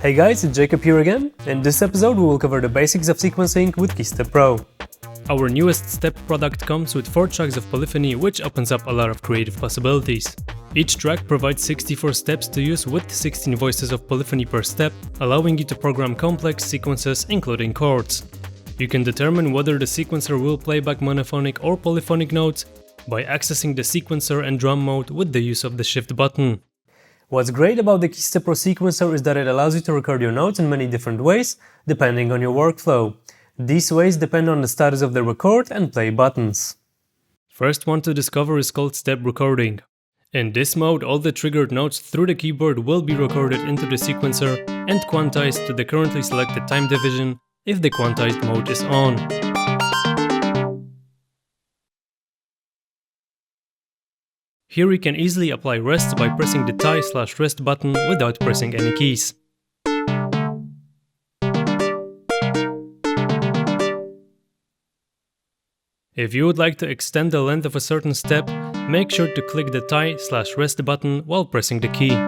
Hey guys, it's Jakub here again. In this episode we will cover the basics of sequencing with KeyStep Pro. Our newest step product comes with 4 tracks of polyphony, which opens up a lot of creative possibilities. Each track provides 64 steps to use with 16 voices of polyphony per step, allowing you to program complex sequences including chords. You can determine whether the sequencer will play back monophonic or polyphonic notes by accessing the sequencer and drum mode with the use of the shift button. What's great about the KeyStep Pro sequencer is that it allows you to record your notes in many different ways, depending on your workflow. These ways depend on the status of the record and play buttons. First one to discover is called step recording. In this mode, all the triggered notes through the keyboard will be recorded into the sequencer and quantized to the currently selected time division if the quantized mode is on. Here you can easily apply rests by pressing the tie/rest button without pressing any keys. If you would like to extend the length of a certain step, make sure to click the tie/rest button while pressing the key.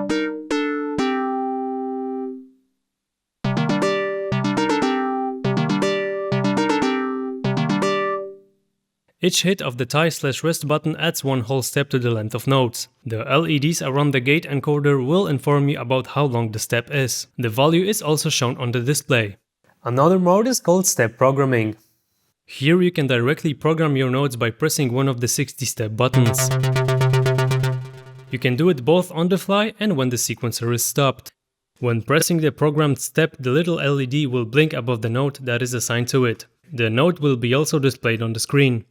Each hit of the tie/rest button adds one whole step to the length of notes. The LEDs around the gate encoder will inform you about how long the step is. The value is also shown on the display. Another mode is called step programming. Here you can directly program your notes by pressing one of the 60-step buttons. You can do it both on the fly and when the sequencer is stopped. When pressing the programmed step, the little LED will blink above the note that is assigned to it. The note will be also displayed on the screen.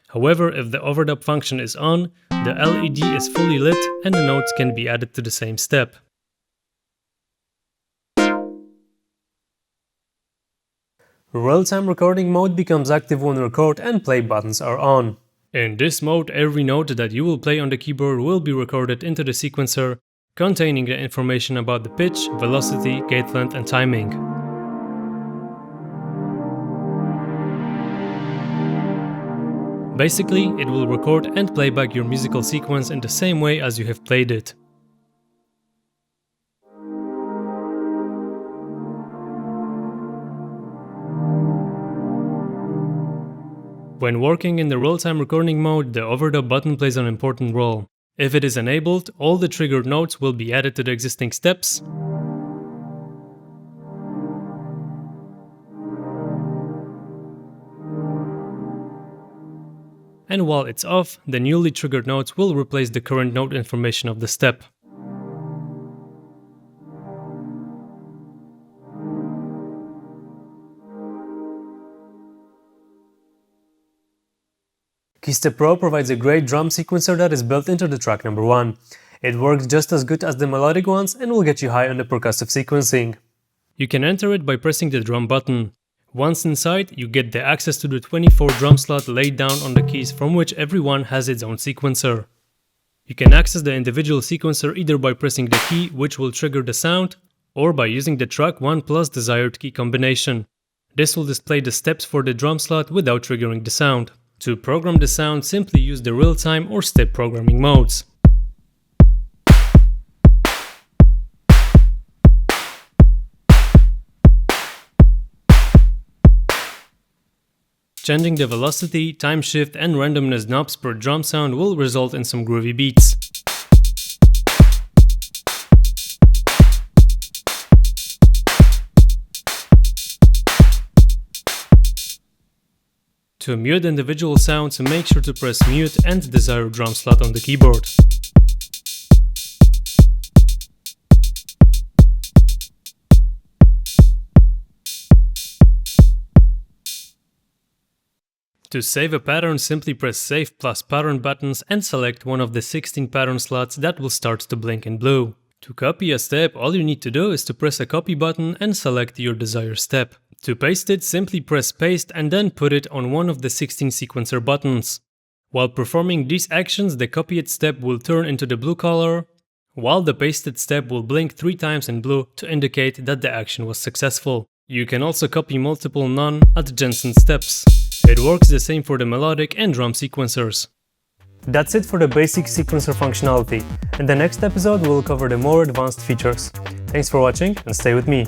However, if the overdub function is on, the LED is fully lit and the notes can be added to the same step. Real-time recording mode becomes active when record and play buttons are on. In this mode, every note that you will play on the keyboard will be recorded into the sequencer, containing the information about the pitch, velocity, gate length and timing. Basically, it will record and play back your musical sequence in the same way as you have played it. When working in the real-time recording mode, the overdub button plays an important role. If it is enabled, all the triggered notes will be added to the existing steps, and while it's off, the newly triggered notes will replace the current note information of the step. KeyStep Pro provides a great drum sequencer that is built into the track number 1. It works just as good as the melodic ones and will get you high on the percussive sequencing. You can enter it by pressing the drum button. Once inside, you get the access to the 24 drum slot laid down on the keys from which every one has its own sequencer. You can access the individual sequencer either by pressing the key which will trigger the sound, or by using the track 1 plus desired key combination. This will display the steps for the drum slot without triggering the sound. To program the sound, simply use the real-time or step programming modes. Changing the velocity, time shift and randomness knobs per drum sound will result in some groovy beats. To mute individual sounds, make sure to press mute and desired drum slot on the keyboard. To save a pattern, simply press Save plus Pattern buttons and select one of the 16 pattern slots that will start to blink in blue. To copy a step, all you need to do is to press a copy button and select your desired step. To paste it, simply press Paste and then put it on one of the 16 sequencer buttons. While performing these actions, the copied step will turn into the blue color, while the pasted step will blink 3 times in blue to indicate that the action was successful. You can also copy multiple non-adjacent steps. It works the same for the melodic and drum sequencers. That's it for the basic sequencer functionality. In the next episode we'll cover the more advanced features. Thanks for watching and stay with me.